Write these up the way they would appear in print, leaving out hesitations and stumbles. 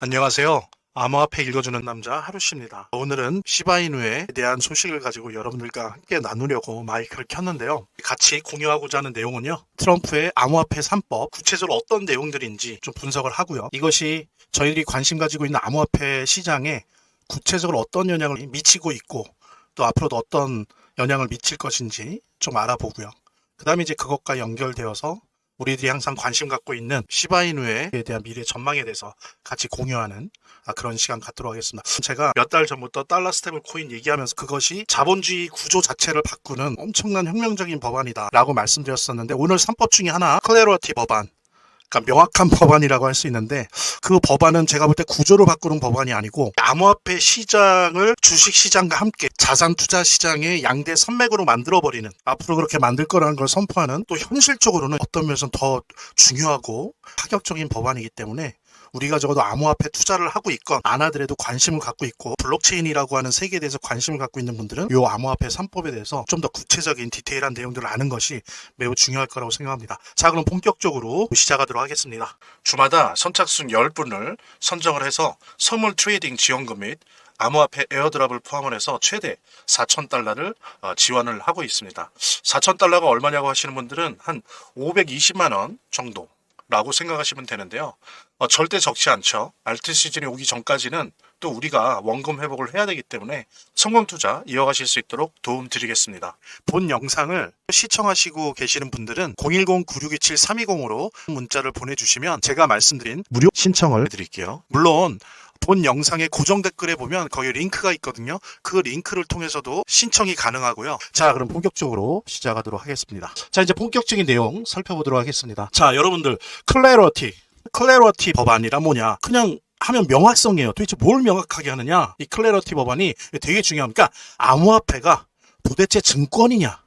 안녕하세요. 암호화폐 읽어주는 남자 하루씨입니다. 오늘은 시바이누에 대한 소식을 가지고 여러분들과 함께 나누려고 마이크를 켰는데요. 같이 공유하고자 하는 내용은요. 트럼프의 암호화폐 3법, 구체적으로 어떤 내용들인지 좀 분석을 하고요. 이것이 저희들이 관심 가지고 있는 암호화폐 시장에 구체적으로 어떤 영향을 미치고 있고 또 앞으로도 어떤 영향을 미칠 것인지 좀 알아보고요. 그 다음에 이제 그것과 연결되어서 우리들이 항상 관심 갖고 있는 시바이누에 대한 미래 전망에 대해서 같이 공유하는 그런 시간 갖도록 하겠습니다. 제가 몇 달 전부터 달러 스테이블 코인 얘기하면서 그것이 자본주의 구조 자체를 바꾸는 엄청난 혁명적인 법안이다 라고 말씀드렸었는데, 오늘 3법 중에 하나 클래러티 법안, 그러니까 명확한 법안이라고 할 수 있는데, 그 법안은 제가 볼 때 구조를 바꾸는 법안이 아니고 암호화폐 시장을 주식시장과 함께 자산 투자 시장의 양대 산맥으로 만들어버리는, 앞으로 그렇게 만들 거라는 걸 선포하는, 또 현실적으로는 어떤 면에서는 더 중요하고 파격적인 법안이기 때문에 우리가 적어도 암호화폐 투자를 하고 있건 안 하더라도 관심을 갖고 있고 블록체인이라고 하는 세계에 대해서 관심을 갖고 있는 분들은 이 암호화폐 3법에 대해서 좀 더 구체적인 디테일한 내용들을 아는 것이 매우 중요할 거라고 생각합니다. 자, 그럼 본격적으로 시작하도록 하겠습니다. 주마다 선착순 10분을 선정을 해서 선물 트레이딩 지원금 및 암호화폐 에어드랍을 포함을 해서 최대 4,000달러를 지원을 하고 있습니다. 4,000달러가 얼마냐고 하시는 분들은 한 520만 원 정도 라고 생각하시면 되는데요. 절대 적지 않죠. 알트 시즌이 오기 전까지는 또 우리가 원금 회복을 해야 되기 때문에 성공 투자 이어가실 수 있도록 도움 드리겠습니다. 본 영상을 시청하시고 계시는 분들은 010-9627-320으로 문자를 보내주시면 제가 말씀드린 무료 신청을 해드릴게요. 물론 본 영상의 고정 댓글에 보면 거기 링크가 있거든요. 그 링크를 통해서도 신청이 가능하고요. 자, 그럼 본격적으로 시작하도록 하겠습니다. 자, 이제 본격적인 내용 살펴보도록 하겠습니다. 자, 여러분들, 클래러티 법안이란 뭐냐? 그냥 하면 명확성이에요. 도대체 뭘 명확하게 하느냐? 이 클래러티 법안이 되게 중요합니다. 암호화폐가 도대체 증권이냐,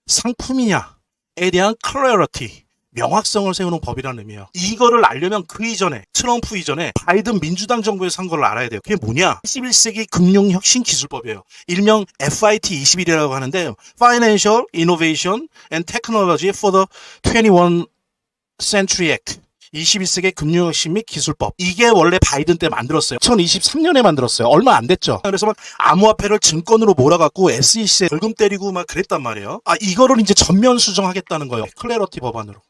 상품이냐에 대한 클래러티, 명확성을 세우는 법이라는 의미예요. 이거를 알려면 그 이전에, 트럼프 이전에 바이든 민주당 정부에서 한 걸 알아야 돼요. 그게 뭐냐? 21세기 금융혁신기술법이에요. 일명 FIT 21이라고 하는데 Financial Innovation and Technology for the 21st Century Act. 21세기 금융혁신 및 기술법. 이게 원래 바이든 때 만들었어요. 2023년에 만들었어요. 얼마 안 됐죠. 그래서 막 암호화폐를 증권으로 몰아갖고 SEC에 벌금 때리고 막 그랬단 말이에요. 이거를 이제 전면 수정하겠다는 거예요. 클래러티 법안으로.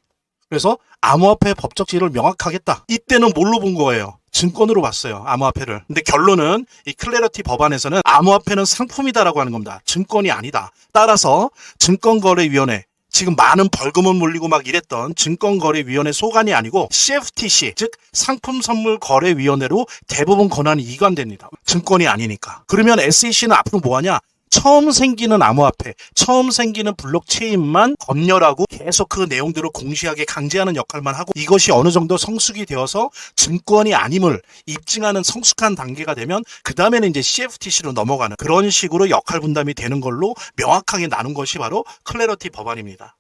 그래서 암호화폐 법적 지위를 명확하겠다. 이때는 뭘로 본 거예요? 증권으로 봤어요. 암호화폐를. 근데 결론은 이 클래러티 법안에서는 암호화폐는 상품이다라고 하는 겁니다. 증권이 아니다. 따라서 증권거래위원회, 지금 많은 벌금을 물리고 막 이랬던 증권거래위원회 소관이 아니고 CFTC, 즉 상품선물거래위원회로 대부분 권한이 이관됩니다. 증권이 아니니까. 그러면 SEC는 앞으로 뭐하냐? 처음 생기는 암호화폐, 처음 생기는 블록체인만 검열하고 계속 그 내용들을 공시하게 강제하는 역할만 하고, 이것이 어느 정도 성숙이 되어서 증권이 아님을 입증하는 성숙한 단계가 되면 그 다음에는 이제 CFTC로 넘어가는 그런 식으로 역할 분담이 되는 걸로 명확하게 나눈 것이 바로 클래러티 법안입니다.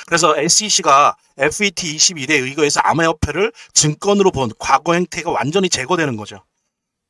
그래서 SEC가 FET 21에 의거해서 암호화폐를 증권으로 본 과거 행태가 완전히 제거되는 거죠.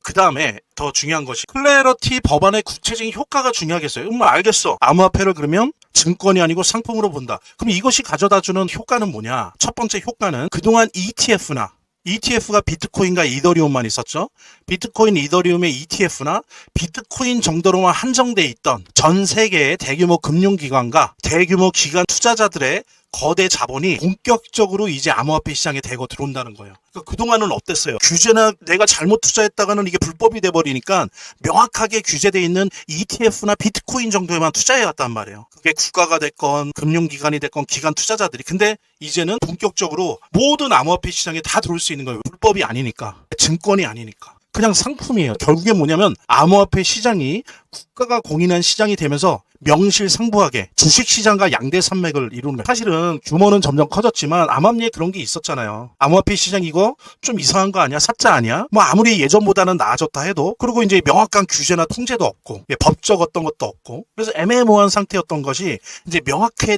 그 다음에 더 중요한 것이 클래러티 법안의 구체적인 효과가 중요하겠어요. 알겠어. 암호화폐를 그러면 증권이 아니고 상품으로 본다. 그럼 이것이 가져다주는 효과는 뭐냐? 첫 번째 효과는 그동안 ETF가 비트코인과 이더리움만 있었죠. 비트코인, 이더리움의 ETF나 비트코인 정도로만 한정돼 있던 전 세계의 대규모 금융기관과 대규모 기관 투자자들의 거대 자본이 본격적으로 이제 암호화폐 시장에 대거 들어온다는 거예요. 그러니까 그동안은 어땠어요? 규제나 내가 잘못 투자했다가는 이게 불법이 돼버리니까 명확하게 규제되어 있는 ETF나 비트코인 정도에만 투자해왔단 말이에요. 그게 국가가 됐건 금융기관이 됐건 기관 투자자들이. 근데 이제는 본격적으로 모든 암호화폐 시장에 다 들어올 수 있는 거예요. 불법이 아니니까, 증권이 아니니까. 그냥 상품이에요. 결국엔 뭐냐면 암호화폐 시장이 국가가 공인한 시장이 되면서 명실상부하게 주식시장과 양대 산맥을 이루는 거예요. 사실은 규모는 점점 커졌지만 암암리에 그런 게 있었잖아요. 암호화폐 시장 이거 좀 이상한 거 아니야? 사짜 아니야? 뭐 아무리 예전보다는 나아졌다 해도, 그리고 이제 명확한 규제나 통제도 없고 법적 어떤 것도 없고, 그래서 애매모호한 상태였던 것이 이제 명확하게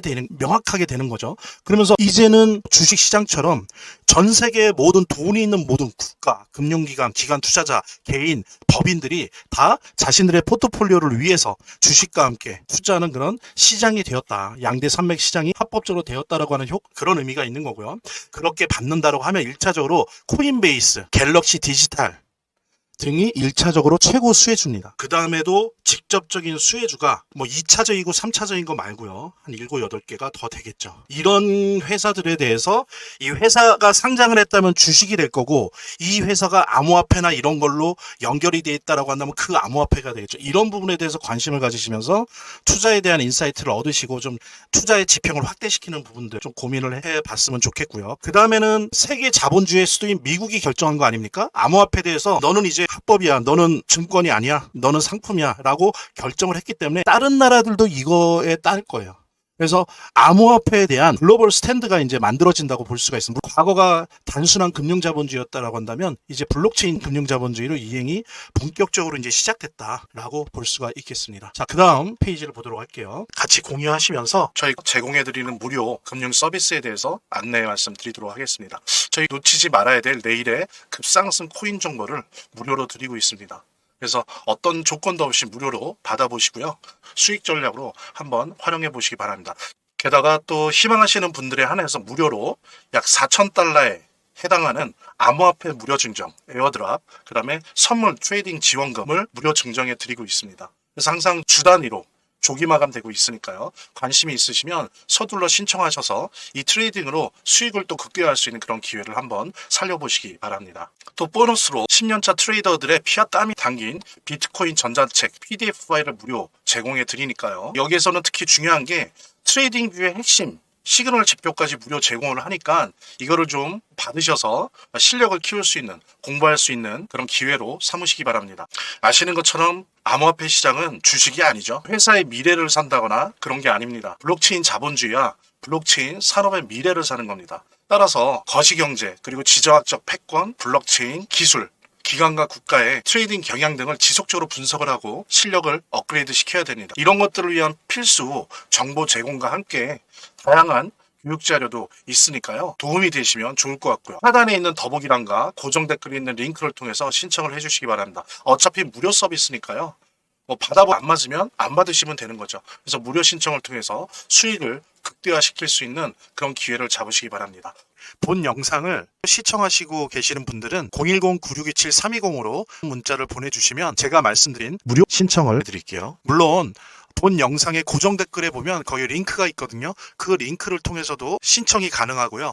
되는 거죠. 그러면서 이제는 주식시장처럼 전 세계의 모든 돈이 있는 모든 국가, 금융기관, 기관 투자자, 개인, 법인들이 다 자신들의 포트폴리오를 위해서 주식과 함께 투자하는 그런 시장이 되었다. 양대 산맥 시장이 합법적으로 되었다라고 하는 그런 의미가 있는 거고요. 그렇게 받는다라고 하면 1차적으로 코인베이스, 갤럭시 디지털 등이 1차적으로 최고 수혜주입니다. 그 다음에도 직접적인 수혜주가 뭐 2차적이고 3차적인 거 말고요. 한 7, 8개가 더 되겠죠. 이런 회사들에 대해서 이 회사가 상장을 했다면 주식이 될 거고 이 회사가 암호화폐나 이런 걸로 연결이 돼 있다라고 한다면 그 암호화폐가 되겠죠. 이런 부분에 대해서 관심을 가지시면서 투자에 대한 인사이트를 얻으시고 좀 투자의 지평을 확대시키는 부분들 좀 고민을 해봤으면 좋겠고요. 그 다음에는 세계 자본주의 수도인 미국이 결정한 거 아닙니까? 암호화폐에 대해서 너는 이제 합법이야, 너는 증권이 아니야, 너는 상품이야 라고 결정을 했기 때문에 다른 나라들도 이거에 따를 거예요. 그래서 암호화폐에 대한 글로벌 스탠드가 이제 만들어진다고 볼 수가 있습니다. 과거가 단순한 금융자본주의였다라고 한다면 이제 블록체인 금융자본주의로 이행이 본격적으로 이제 시작됐다라고 볼 수가 있겠습니다. 자, 그 다음 페이지를 보도록 할게요. 같이 공유하시면서 저희 제공해드리는 무료 금융 서비스에 대해서 안내 말씀드리도록 하겠습니다. 저희 놓치지 말아야 될 내일의 급상승 코인 정보를 무료로 드리고 있습니다. 그래서 어떤 조건도 없이 무료로 받아보시고요. 수익 전략으로 한번 활용해 보시기 바랍니다. 게다가 또 희망하시는 분들에 한해서 무료로 약 4,000달러에 해당하는 암호화폐 무료 증정, 에어드랍, 그 다음에 선물 트레이딩 지원금을 무료 증정해 드리고 있습니다. 그래서 항상 주 단위로 조기 마감되고 있으니까요. 관심이 있으시면 서둘러 신청하셔서 이 트레이딩으로 수익을 또 극대화할 수 있는 그런 기회를 한번 살려보시기 바랍니다. 또 보너스로 10년차 트레이더들의 피와 땀이 담긴 비트코인 전자책 PDF 파일을 무료 제공해 드리니까요. 여기에서는 특히 중요한 게 트레이딩 뷰의 핵심 시그널 지표까지 무료 제공을 하니까 이거를 좀 받으셔서 실력을 키울 수 있는, 공부할 수 있는 그런 기회로 삼으시기 바랍니다. 아시는 것처럼 암호화폐 시장은 주식이 아니죠. 회사의 미래를 산다거나 그런 게 아닙니다. 블록체인 자본주의와 블록체인 산업의 미래를 사는 겁니다. 따라서 거시경제 그리고 지정학적 패권, 블록체인 기술, 기관과 국가의 트레이딩 경향 등을 지속적으로 분석을 하고 실력을 업그레이드 시켜야 됩니다. 이런 것들을 위한 필수 정보 제공과 함께 다양한 교육 자료도 있으니까요. 도움이 되시면 좋을 것 같고요. 하단에 있는 더보기란과 고정 댓글에 있는 링크를 통해서 신청을 해주시기 바랍니다. 어차피 무료 서비스니까요. 뭐 받아보고 안 맞으면 안 받으시면 되는 거죠. 그래서 무료 신청을 통해서 수익을 극대화시킬 수 있는 그런 기회를 잡으시기 바랍니다. 본 영상을 시청하시고 계시는 분들은 010-9627-320으로 문자를 보내주시면 제가 말씀드린 무료 신청을 해드릴게요. 물론 본 영상의 고정 댓글에 보면 거기 링크가 있거든요. 그 링크를 통해서도 신청이 가능하고요.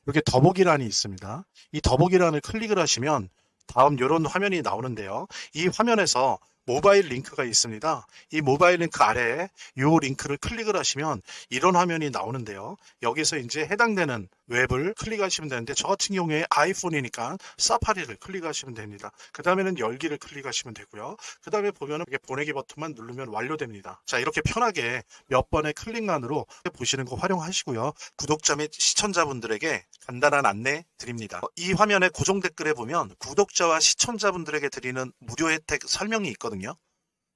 이렇게 더보기란이 있습니다. 이 더보기란을 클릭을 하시면 다음 이런 화면이 나오는데요. 이 화면에서 모바일 링크가 있습니다. 이 모바일 링크 아래에 이 링크를 클릭을 하시면 이런 화면이 나오는데요. 여기서 이제 해당되는 웹을 클릭하시면 되는데 저 같은 경우에 아이폰이니까 사파리를 클릭하시면 됩니다. 그 다음에는 열기를 클릭하시면 되고요. 그 다음에 보면은 이렇게 보내기 버튼만 누르면 완료됩니다. 자, 이렇게 편하게 몇 번의 클릭만으로 보시는 거 활용하시고요. 구독자 및 시청자분들에게 간단한 안내 드립니다. 이 화면에 고정 댓글에 보면 구독자와 시청자분들에게 드리는 무료 혜택 설명이 있거든요.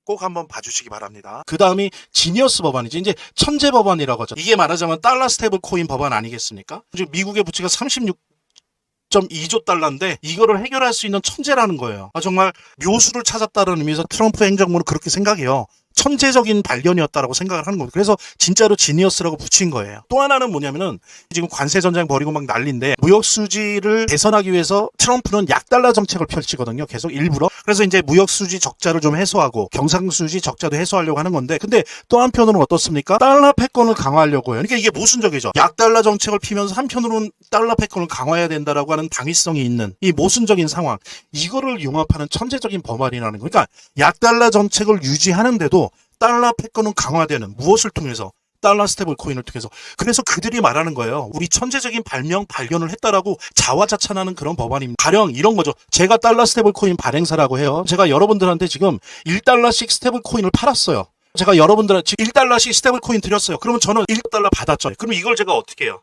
꼭 한번 봐주시기 바랍니다. 그 다음이 지니어스 법안이죠. 이제 천재 법안이라고 하죠. 이게 말하자면 달러 스테이블 코인 법안 아니겠습니까? 지금 미국의 부채가 36.2조 달러인데 이거를 해결할 수 있는 천재라는 거예요. 정말 묘수를 찾았다는 의미에서 트럼프 행정부는 그렇게 생각해요. 천재적인 발견이었다라고 생각을 하는 겁니다. 그래서 진짜로 지니어스라고 붙인 거예요. 또 하나는 뭐냐면은 지금 관세 전쟁 벌이고 막 난리인데 무역 수지를 개선하기 위해서 트럼프는 약달러 정책을 펼치거든요. 계속 일부러. 그래서 이제 무역 수지 적자를 좀 해소하고 경상 수지 적자도 해소하려고 하는 건데 근데 또 한편으로는 어떻습니까? 달러 패권을 강화하려고 해요. 그러니까 이게 모순적이죠. 약달러 정책을 피면서 한편으로는 달러 패권을 강화해야 된다라고 하는 당위성이 있는 이 모순적인 상황. 이거를 융합하는 천재적인 법안이라는 거예요. 그러니까 약달러 정책을 유지하는데도 달러 패권은 강화되는 무엇을 통해서? 달러 스테이블 코인을 통해서. 그래서 그들이 말하는 거예요. 우리 천재적인 발견을 했다라고 자화자찬하는 그런 법안입니다. 가령 이런 거죠. 제가 달러 스테이블 코인 발행사라고 해요. 제가 여러분들한테 지금 1달러씩 스테이블 코인을 팔았어요. 제가 여러분들한테 1달러씩 스테이블 코인 드렸어요. 그러면 저는 1달러 받았죠. 그럼 이걸 제가 어떻게 해요?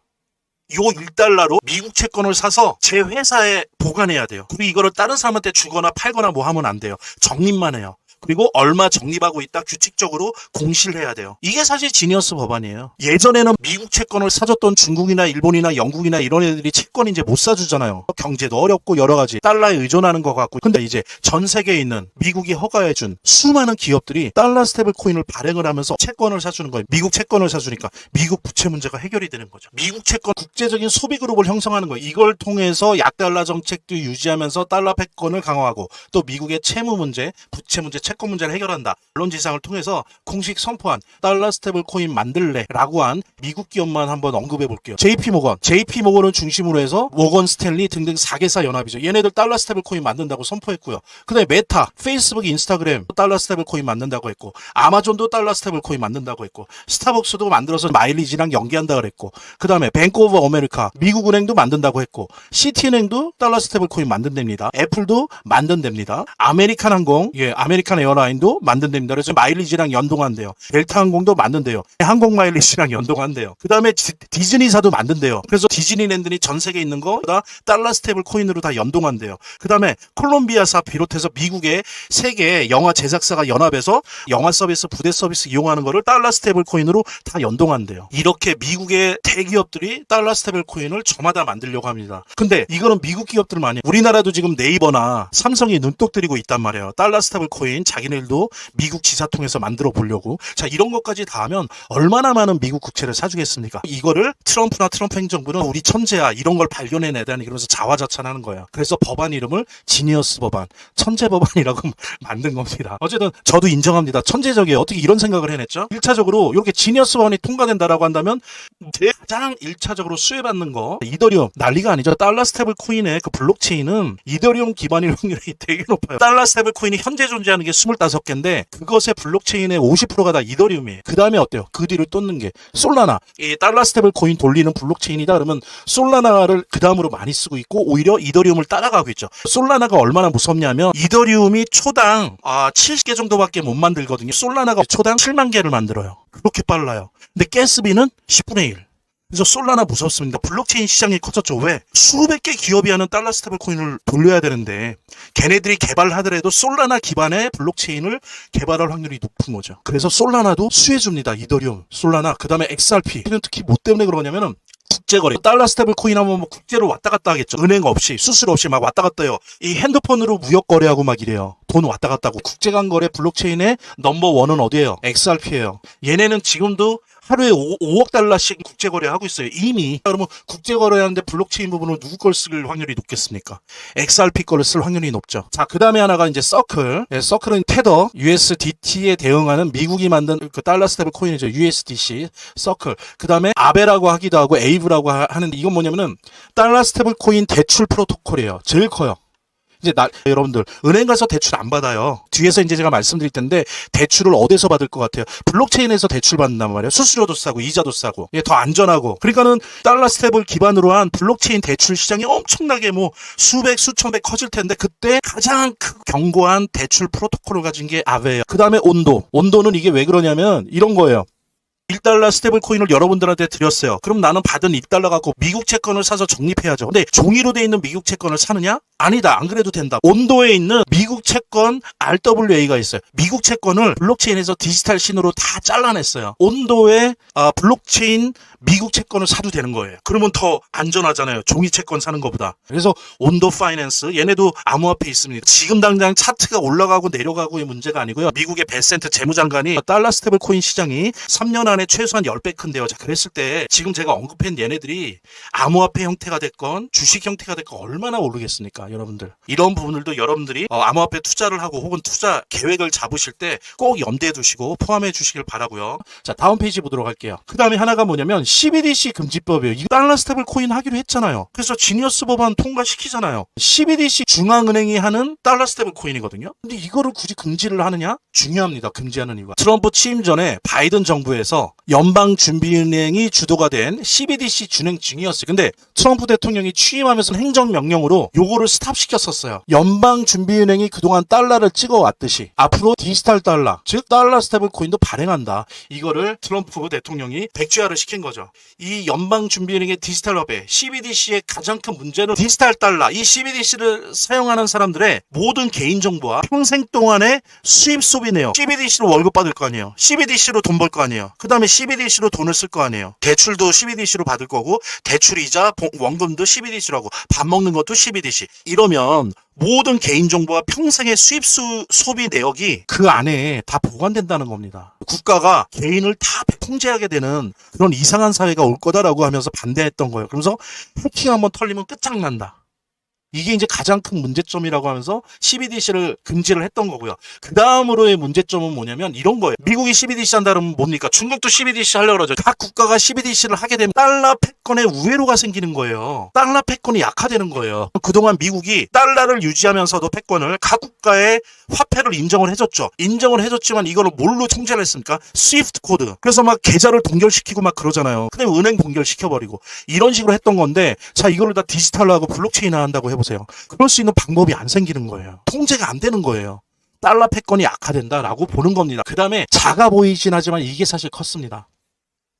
요 1달러로 미국 채권을 사서 제 회사에 보관해야 돼요. 그리고 이거를 다른 사람한테 주거나 팔거나 뭐 하면 안 돼요. 적립만 해요. 그리고 얼마 적립하고 있다 규칙적으로 공시를 해야 돼요. 이게 사실 지니어스 법안이에요. 예전에는 미국 채권을 사줬던 중국이나 일본이나 영국이나 이런 애들이 채권 이제 못 사주잖아요. 경제도 어렵고 여러 가지 달러에 의존하는 것 같고. 근데 이제 전 세계에 있는 미국이 허가해준 수많은 기업들이 달러 스테이블 코인을 발행을 하면서 채권을 사주는 거예요. 미국 채권을 사주니까 미국 부채 문제가 해결이 되는 거죠. 미국 채권 국제적인 소비 그룹을 형성하는 거예요. 이걸 통해서 약달러 정책도 유지하면서 달러 패권을 강화하고 또 미국의 채무 문제, 부채 문제, 채권 문제를 해결한다. 언론지상을 통해서 공식 선포한 달러 스테이블 코인 만들래라고 한 미국 기업만 한번 언급해 볼게요. JP모건을 중심으로 해서 모건 스탠리 등등 4개사 연합이죠. 얘네들 달러 스테이블 코인 만든다고 선포했고요. 그다음에 메타, 페이스북, 인스타그램 달러 스테이블 코인 만든다고 했고, 아마존도 달러 스테이블 코인 만든다고 했고, 스타벅스도 만들어서 마일리지랑 연계한다 그랬고, 그다음에 뱅크 오브 아메리카 미국 은행도 만든다고 했고, 시티은행도 달러 스테이블 코인 만든답니다. 애플도 만든답니다. 아메리칸 항공, 아메리칸 에어라인도 만든답니다. 그래서 마일리지랑 연동한대요. 델타 항공도 만든대요. 항공 마일리지랑 연동한대요. 그다음에 디즈니사도 만든대요. 그래서 디즈니랜드니 전 세계에 있는 거 다 달러 스테이블 코인으로 다 연동한대요. 그다음에 콜롬비아사 비롯해서 미국의 세계 영화 제작사가 연합해서 영화 서비스, 부대 서비스 이용하는 거를 달러 스테이블 코인으로 다 연동한대요. 이렇게 미국의 대기업들이 달러 스테이블 코인을 저마다 만들려고 합니다. 근데 이거는 미국 기업들만이, 우리나라도 지금 네이버나 삼성이 눈독 들이고 있단 말이에요. 달러 스테이블 코인 자기네들도 미국 지사 통해서 만들어 보려고. 자, 이런 것까지 다 하면 얼마나 많은 미국 국채를 사주겠습니까? 이거를 트럼프나 트럼프 행정부는 우리 천재야, 이런 걸 발견해내다니 그러면서 자화자찬하는 거예요. 그래서 법안 이름을 지니어스 법안, 천재 법안이라고 만든 겁니다. 어쨌든 저도 인정합니다. 천재적이에요. 어떻게 이런 생각을 해냈죠? 1차적으로 이렇게 지니어스 법안이 통과된다라고 한다면 가장 1차적으로 수혜받는 거 이더리움, 난리가 아니죠. 달러 스테이블 코인의 그 블록체인은 이더리움 기반일 확률이 되게 높아요. 달러 스테이블 코인이 현재 존재하는 게 25개인데 그것의 블록체인의 50%가 다 이더리움이에요. 그 다음에 어때요? 그 뒤를 쫓는 게 솔라나. 이 달러 스테이블 코인 돌리는 블록체인이다 그러면 솔라나를 그 다음으로 많이 쓰고 있고 오히려 이더리움을 따라가고 있죠. 솔라나가 얼마나 무섭냐면 이더리움이 초당 70개 정도밖에 못 만들거든요. 솔라나가 초당 7만 개를 만들어요. 그렇게 빨라요. 근데 가스비는 10분의 1. 그래서 솔라나 무섭습니다. 블록체인 시장이 커졌죠. 왜? 수백 개 기업이 하는 달러 스테이블 코인을 돌려야 되는데 걔네들이 개발하더라도 솔라나 기반의 블록체인을 개발할 확률이 높은 거죠. 그래서 솔라나도 수혜줍니다. 이더리움, 솔라나, 그 다음에 XRP는 특히 뭐 때문에 그러냐면은 국제거래. 달러 스테이블 코인 하면 뭐 국제로 왔다 갔다 하겠죠. 은행 없이, 수수료 없이 막 왔다 갔다 해요. 이 핸드폰으로 무역 거래하고 막 이래요. 돈 왔다 갔다 하고. 국제간거래 블록체인의 넘버 1은 어디예요? XRP예요. 얘네는 지금도 하루에 5억 달러씩 국제거래하고 있어요. 이미. 그러면 국제거래하는데 블록체인 부분을 누구 걸 쓸 확률이 높겠습니까? XRP 거를 쓸 확률이 높죠. 자, 그 다음에 하나가 이제 서클. 서클은 테더, USDT에 대응하는 미국이 만든 그 달러 스테이블 코인이죠. USDC, 서클. 그 다음에 아베라고 하기도 하고 에이브라고 하는데 이건 뭐냐면은 달러 스테이블 코인 대출 프로토콜이에요. 제일 커요. 이제 여러분들 은행 가서 대출 안 받아요. 뒤에서 이제 제가 말씀드릴 텐데 대출을 어디서 받을 것 같아요? 블록체인에서 대출 받는단 말이에요. 수수료도 싸고 이자도 싸고 더 안전하고. 그러니까는 달러 스테이블 기반으로 한 블록체인 대출 시장이 엄청나게 뭐 수백 수천 배 커질 텐데 그때 가장 견고한 대출 프로토콜을 가진 게 아베예요. 그 다음에 온도는 이게 왜 그러냐면 이런 거예요. 1달러 스테이블 코인을 여러분들한테 드렸어요. 그럼 나는 받은 1달러 갖고 미국 채권을 사서 적립해야죠. 근데 종이로 돼 있는 미국 채권을 사느냐? 아니다. 안 그래도 된다. 온도에 있는 미국 채권 RWA가 있어요. 미국 채권을 블록체인에서 디지털 신호로 다 잘라냈어요. 온도에 블록체인 미국 채권을 사도 되는 거예요. 그러면 더 안전하잖아요. 종이 채권 사는 것보다. 그래서 온도 파이낸스 얘네도 암호화폐 있습니다. 지금 당장 차트가 올라가고 내려가고의 문제가 아니고요. 미국의 베센트 재무장관이 달러 스테이블 코인 시장이 3년 안에 최소한 10배 큰데요. 자, 그랬을 때 지금 제가 언급한 얘네들이 암호화폐 형태가 됐건 주식 형태가 됐건 얼마나 오르겠습니까? 여러분들. 이런 부분들도 여러분들이 암호화폐 투자를 하고 혹은 투자 계획을 잡으실 때 꼭 염두에 두시고 포함해 주시길 바라고요. 자, 다음 페이지 보도록 할게요. 그 다음에 하나가 뭐냐면 CBDC 금지법이에요. 이 달러 스테이블 코인 하기로 했잖아요. 그래서 지니어스 법안 통과시키잖아요. CBDC 중앙은행이 하는 달러 스테이블 코인이거든요. 근데 이거를 굳이 금지를 하느냐? 중요합니다. 금지하는 이유가. 트럼프 취임 전에 바이든 정부에서 연방준비은행이 주도가 된 CBDC 준행 중이었어요. 근데 트럼프 대통령이 취임하면서 행정명령으로 요거를 스탑시켰었어요. 연방준비은행이 그동안 달러를 찍어왔듯이 앞으로 디지털 달러, 즉 달러 스테이블 코인도 발행한다. 이거를 트럼프 대통령이 백지화를 시킨 거죠. 이 연방준비은행의 디지털 화폐 CBDC의 가장 큰 문제는 디지털 달러, 이 CBDC를 사용하는 사람들의 모든 개인정보와 평생 동안의 수입 소비 내역, CBDC로 월급 받을 거 아니에요. CBDC로 돈 벌 거 아니에요. 그 다음에 CBDC로 돈을 쓸 거 아니에요. 대출도 CBDC로 받을 거고 대출이자 원금도 CBDC로 하고 밥 먹는 것도 CBDC. 이러면 모든 개인정보와 평생의 수입 소비 내역이 그 안에 다 보관된다는 겁니다. 국가가 개인을 다 통제하게 되는 그런 이상한 사회가 올 거다라고 하면서 반대했던 거예요. 그러면서 해킹 한번 털리면 끝장난다. 이게 이제 가장 큰 문제점이라고 하면서 CBDC를 금지를 했던 거고요. 그 다음으로의 문제점은 뭐냐면 이런 거예요. 미국이 CBDC 한다 그러면 뭡니까? 중국도 CBDC 하려고 그러죠. 각 국가가 CBDC를 하게 되면 달러 패권의 우회로가 생기는 거예요. 달러 패권이 약화되는 거예요. 그동안 미국이 달러를 유지하면서도 패권을 각 국가의 화폐를 인정을 해줬죠. 인정을 해줬지만 이거를 뭘로 통제를 했습니까? 스위프트 코드. 그래서 막 계좌를 동결시키고 막 그러잖아요. 그다음에 은행 동결시켜버리고 이런 식으로 했던 건데 자 이거를 다 디지털로 하고 블록체인화 한다고 해보세요. 그럴 수 있는 방법이 안 생기는 거예요. 통제가 안 되는 거예요. 달러 패권이 약화된다라고 보는 겁니다. 그 다음에 작아 보이긴 하지만 이게 사실 컸습니다.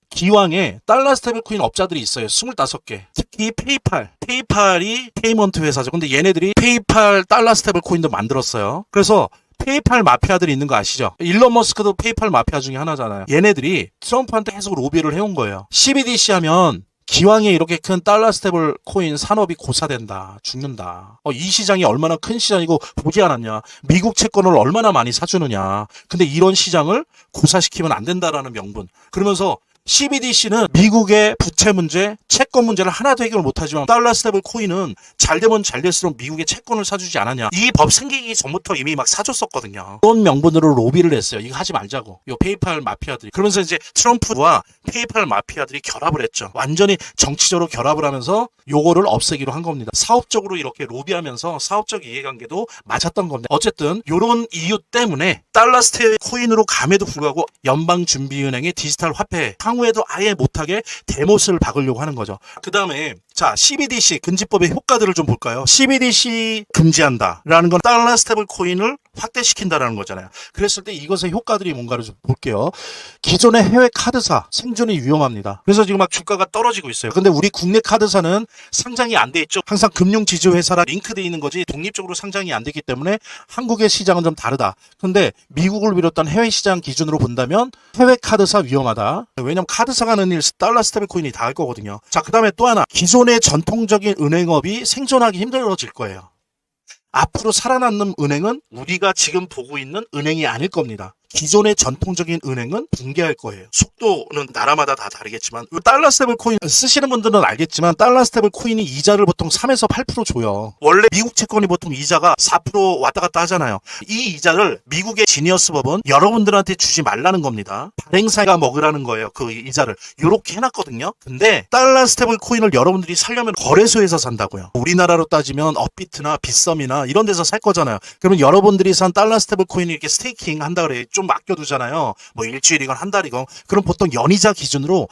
기왕에 달러 스테이블 코인 업자들이 있어요. 25개. 특히 페이팔이 페이먼트 회사죠. 근데 얘네들이 페이팔 달러 스테이블 코인도 만들었어요. 그래서 페이팔 마피아들이 있는 거 아시죠? 일론 머스크도 페이팔 마피아 중에 하나잖아요. 얘네들이 트럼프한테 계속 로비를 해온 거예요. CBDC 하면 기왕에 이렇게 큰 달러 스테이블 코인 산업이 고사된다. 죽는다. 이 시장이 얼마나 큰 시장이고 보지 않았냐. 미국 채권을 얼마나 많이 사주느냐. 근데 이런 시장을 고사시키면 안 된다라는 명분. 그러면서 CBDC는 미국의 부채 문제, 채권 문제를 하나도 해결 못하지만 달러 스테이블 코인은 잘 되면 잘 될수록 미국의 채권을 사주지 않았냐. 이 법 생기기 전부터 이미 막 사줬었거든요. 그런 명분으로 로비를 했어요. 이거 하지 말자고. 요 페이팔 마피아들이. 그러면서 이제 트럼프와 페이팔 마피아들이 결합을 했죠. 완전히 정치적으로 결합을 하면서 요거를 없애기로 한 겁니다. 사업적으로 이렇게 로비하면서 사업적 이해관계도 맞았던 겁니다. 어쨌든 요런 이유 때문에 달러 스테이블 코인으로 감에도 불구하고 연방준비은행의 디지털 화폐 향후에도 아예 못하게 대못을 박으려고 하는 거죠. 그 다음에 자 CBDC 금지법의 효과들을 좀 볼까요? CBDC 금지한다라는 건 달러 스테이블 코인을 확대시킨다라는 거잖아요. 그랬을 때 이것의 효과들이 뭔가를 좀 볼게요. 기존의 해외 카드사 생존이 위험합니다. 그래서 지금 막 주가가 떨어지고 있어요. 근데 우리 국내 카드사는 상장이 안 돼 있죠. 항상 금융지주회사랑 링크되어 있는 거지 독립적으로 상장이 안 되기 때문에 한국의 시장은 좀 다르다. 근데 미국을 비롯한 해외 시장 기준으로 본다면 해외 카드사 위험하다. 왜냐면 카드사가 하는 일 달러 스테이블 코인이 다 할 거거든요. 자, 그 다음에 또 하나 기존의 전통적인 은행업이 생존하기 힘들어질 거예요. 앞으로 살아남는 은행은 우리가 지금 보고 있는 은행이 아닐 겁니다. 기존의 전통적인 은행은 붕괴할 거예요. 속도는 나라마다 다 다르겠지만 달러 스테이블 코인 쓰시는 분들은 알겠지만 달러 스테이블 코인이 이자를 보통 3에서 8% 줘요. 원래 미국 채권이 보통 이자가 4% 왔다 갔다 하잖아요. 이 이자를 미국의 지니어스 법은 여러분들한테 주지 말라는 겁니다. 발행사가 먹으라는 거예요. 그 이자를. 이렇게 해놨거든요. 근데 달러 스테이블 코인을 여러분들이 살려면 거래소에서 산다고요. 우리나라로 따지면 업비트나 빗썸이나 이런 데서 살 거잖아요. 그러면 여러분들이 산 달러 스테이블 코인을 이렇게 스테이킹 한다 그래요. 좀 맡겨두잖아요. 뭐 일주일이건 한 달이건. 그럼 보통 연이자 기준으로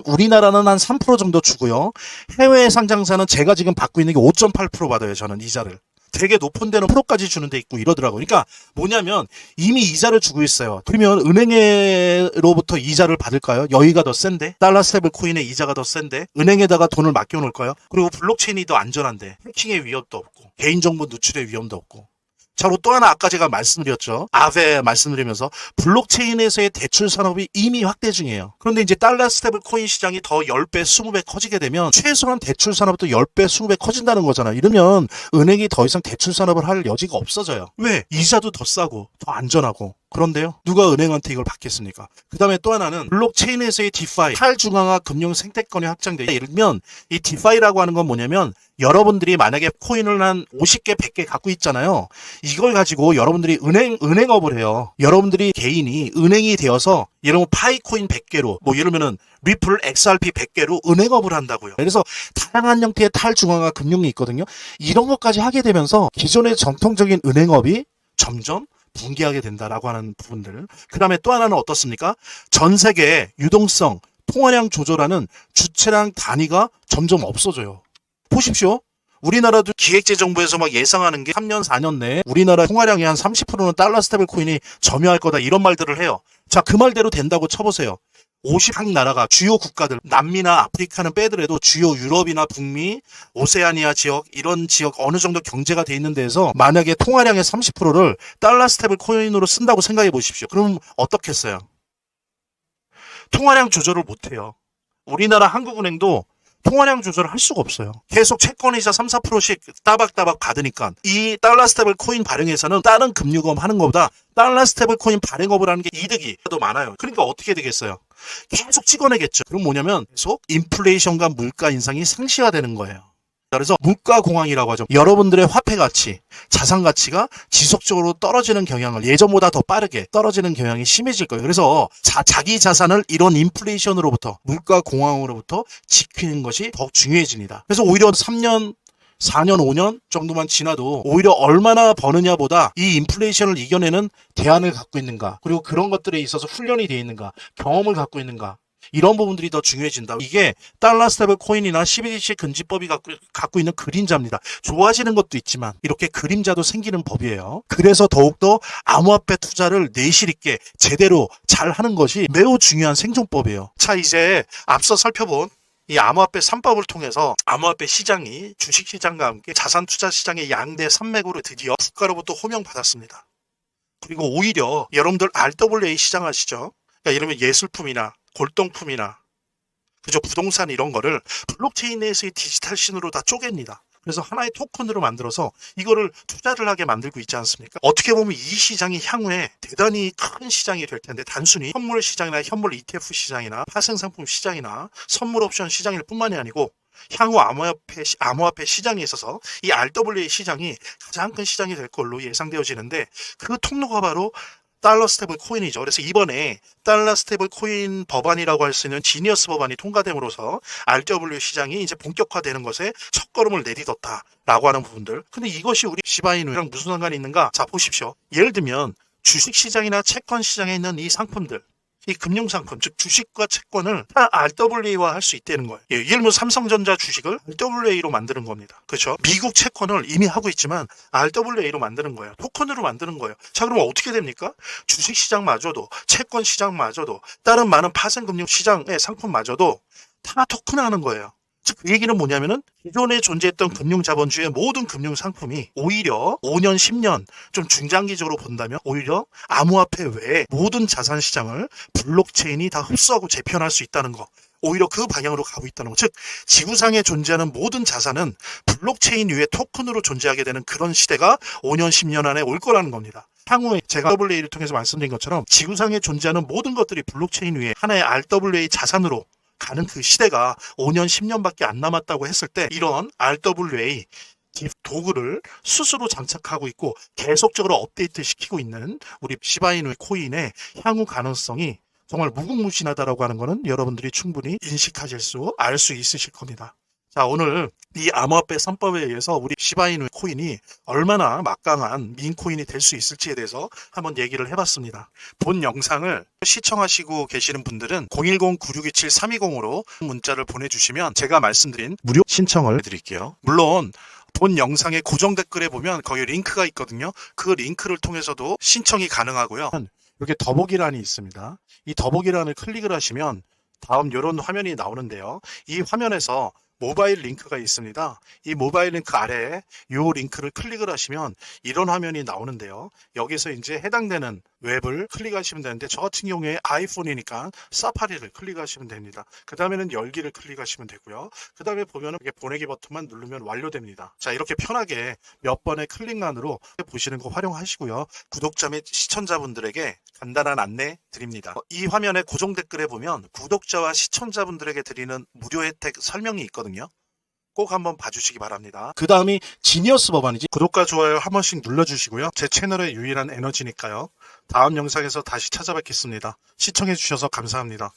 우리나라는 한 3% 정도 주고요. 해외 상장사는 제가 지금 받고 있는 게 5.8% 받아요. 저는 이자를. 되게 높은 데는 프로까지 주는 데 있고 이러더라고요. 그러니까 뭐냐면 이미 이자를 주고 있어요. 그러면 은행으로부터 이자를 받을까요? 여기가 더 센데? 달러 스테이블 코인의 이자가 더 센데? 은행에다가 돈을 맡겨놓을까요? 그리고 블록체인이 더 안전한데? 해킹의 위협도 없고 개인정보 누출의 위험도 없고. 자, 그리고 또 하나 아까 제가 말씀드렸죠. 아베 말씀드리면서 블록체인에서의 대출 산업이 이미 확대 중이에요. 그런데 이제 달러 스테이블 코인 시장이 더 10배, 20배 커지게 되면 최소한 대출 산업도 10배, 20배 커진다는 거잖아요. 이러면 은행이 더 이상 대출 산업을 할 여지가 없어져요. 왜? 이자도 더 싸고 더 안전하고. 그런데요. 누가 은행한테 이걸 받겠습니까? 그 다음에 또 하나는 블록체인에서의 디파이, 탈중앙화 금융 생태권이 확장돼요. 예를 들면 이 디파이라고 하는 건 뭐냐면 여러분들이 만약에 코인을 한 50개, 100개 갖고 있잖아요. 이걸 가지고 여러분들이 은행업을 해요. 여러분들이 개인이 은행이 되어서 예를 들면 파이코인 100개로 뭐 예를 들면은 리플 XRP 100개로 은행업을 한다고요. 그래서 다양한 형태의 탈중앙화 금융이 있거든요. 이런 것까지 하게 되면서 기존의 전통적인 은행업이 점점 붕괴하게 된다라고 하는 부분들. 그 다음에 또 하나는 어떻습니까? 전 세계 유동성, 통화량 조절하는 주체량 단위가 점점 없어져요. 보십시오. 우리나라도 기획재정부에서 막 예상하는 게 3년, 4년 내에 우리나라 통화량의 한 30%는 달러 스테이블 코인이 점유할 거다 이런 말들을 해요. 자, 그 말대로 된다고 쳐보세요. 50각 나라가 주요 국가들, 남미나 아프리카는 빼더라도 주요 유럽이나 북미, 오세아니아 지역, 이런 지역 어느 정도 경제가 돼 있는 데에서 만약에 통화량의 30%를 달러 스테이블 코인으로 쓴다고 생각해 보십시오. 그럼 어떻겠어요? 통화량 조절을 못해요. 우리나라 한국은행도 통화량 조절을 할 수가 없어요. 계속 채권이자 3, 4%씩 따박따박 받으니까 이 달러 스테이블 코인 발행에서는 다른 금융업 하는 것보다 달러 스테이블 코인 발행업을 하는 게 이득이 더 많아요. 그러니까 어떻게 되겠어요? 계속 찍어내겠죠. 그럼 뭐냐면 계속 인플레이션과 물가 인상이 상시화되는 거예요. 그래서 물가 공황이라고 하죠. 여러분들의 화폐 가치, 자산 가치가 지속적으로 떨어지는 경향을 예전보다 더 빠르게 떨어지는 경향이 심해질 거예요. 그래서 자기 자산을 이런 인플레이션으로부터 물가 공황으로부터 지키는 것이 더욱 중요해집니다. 그래서 오히려 3년 4년, 5년 정도만 지나도 오히려 얼마나 버느냐보다 이 인플레이션을 이겨내는 대안을 갖고 있는가, 그리고 그런 것들에 있어서 훈련이 되어 있는가, 경험을 갖고 있는가, 이런 부분들이 더 중요해진다. 이게 달러 스테이블 코인이나 CBDC 금지법이 갖고 있는 그림자입니다. 좋아지는 것도 있지만 이렇게 그림자도 생기는 법이에요. 그래서 더욱더 암호화폐 투자를 내실 있게 제대로 잘 하는 것이 매우 중요한 생존법이에요. 자, 이제 앞서 살펴본 이 암호화폐 3법을 통해서 암호화폐 시장이 주식시장과 함께 자산투자시장의 양대 산맥으로 드디어 국가로부터 호명받았습니다. 그리고 오히려 여러분들 RWA 시장 아시죠? 그러니까 예를 들면 예술품이나 골동품이나 그죠, 부동산 이런 거를 블록체인 내에서의 디지털 신으로 다 쪼갭니다. 그래서 하나의 토큰으로 만들어서 이거를 투자를 하게 만들고 있지 않습니까? 어떻게 보면 이 시장이 향후에 대단히 큰 시장이 될 텐데, 단순히 현물 시장이나 현물 ETF 시장이나 파생상품 시장이나 선물 옵션 시장일 뿐만이 아니고 향후 암호화폐 시장에 있어서 이 RWA 시장이 가장 큰 시장이 될 걸로 예상되어지는데, 그 통로가 바로 달러 스테이블 코인이죠. 그래서 이번에 달러 스테이블 코인 법안이라고 할 수 있는 지니어스 법안이 통과됨으로써 RWA 시장이 이제 본격화되는 것에 첫걸음을 내딛었다라고 하는 부분들. 근데 이것이 우리 시바이누랑 무슨 상관이 있는가? 자, 보십시오. 예를 들면 주식시장이나 채권 시장에 있는 이 상품들, 이 금융상품, 즉 주식과 채권을 다 RWA화 할 수 있다는 거예요. 예를 들면 삼성전자 주식을 RWA로 만드는 겁니다. 그렇죠? 미국 채권을 이미 하고 있지만 RWA로 만드는 거예요. 토큰으로 만드는 거예요. 자, 그러면 어떻게 됩니까? 주식시장마저도, 채권시장마저도, 다른 많은 파생금융시장의 상품마저도 다 토큰화하는 거예요. 즉, 그 얘기는 뭐냐면은 기존에 존재했던 금융자본주의 모든 금융상품이 오히려 5년, 10년 좀 중장기적으로 본다면 오히려 암호화폐 외에 모든 자산시장을 블록체인이 다 흡수하고 재편할 수 있다는 거. 오히려 그 방향으로 가고 있다는 거. 즉, 지구상에 존재하는 모든 자산은 블록체인 위에 토큰으로 존재하게 되는 그런 시대가 5년, 10년 안에 올 거라는 겁니다. 향후에 제가 RWA를 통해서 말씀드린 것처럼 지구상에 존재하는 모든 것들이 블록체인 위에 하나의 RWA 자산으로 가는 그 시대가 5년, 10년밖에 안 남았다고 했을 때, 이런 RWA 도구를 스스로 장착하고 있고 계속적으로 업데이트 시키고 있는 우리 시바이누 코인의 향후 가능성이 정말 무궁무진하다라고 하는 것은 여러분들이 충분히 인식하실 수, 알 수 있으실 겁니다. 자, 오늘 이 암호화폐 3법에 의해서 우리 시바이누 코인이 얼마나 막강한 민코인이 될 수 있을지에 대해서 한번 얘기를 해봤습니다. 본 영상을 시청하시고 계시는 분들은 010-9627-320으로 문자를 보내주시면 제가 말씀드린 무료 신청을 해드릴게요. 물론 본 영상의 고정 댓글에 보면 거기 링크가 있거든요. 그 링크를 통해서도 신청이 가능하고요. 이렇게 더보기란이 있습니다. 이 더보기란을 클릭을 하시면 다음 이런 화면이 나오는데요. 이 화면에서 모바일 링크가 있습니다. 이 모바일 링크 아래에 이 링크를 클릭을 하시면 이런 화면이 나오는데요. 여기서 이제 해당되는 웹을 클릭하시면 되는데, 저 같은 경우에 아이폰이니까 사파리를 클릭하시면 됩니다. 그 다음에는 열기를 클릭하시면 되고요. 그 다음에 보면은 이렇게 보내기 버튼만 누르면 완료됩니다. 자, 이렇게 편하게 몇 번의 클릭만으로 보시는 거 활용하시고요. 구독자 및 시청자분들에게 간단한 안내 드립니다. 이 화면의 고정 댓글에 보면 구독자와 시청자분들에게 드리는 무료 혜택 설명이 있거든요. 꼭 한번 봐주시기 바랍니다. 그 다음이 지니어스 법안이지. 구독과 좋아요 한 번씩 눌러주시고요. 제 채널의 유일한 에너지니까요. 다음 영상에서 다시 찾아뵙겠습니다. 시청해주셔서 감사합니다.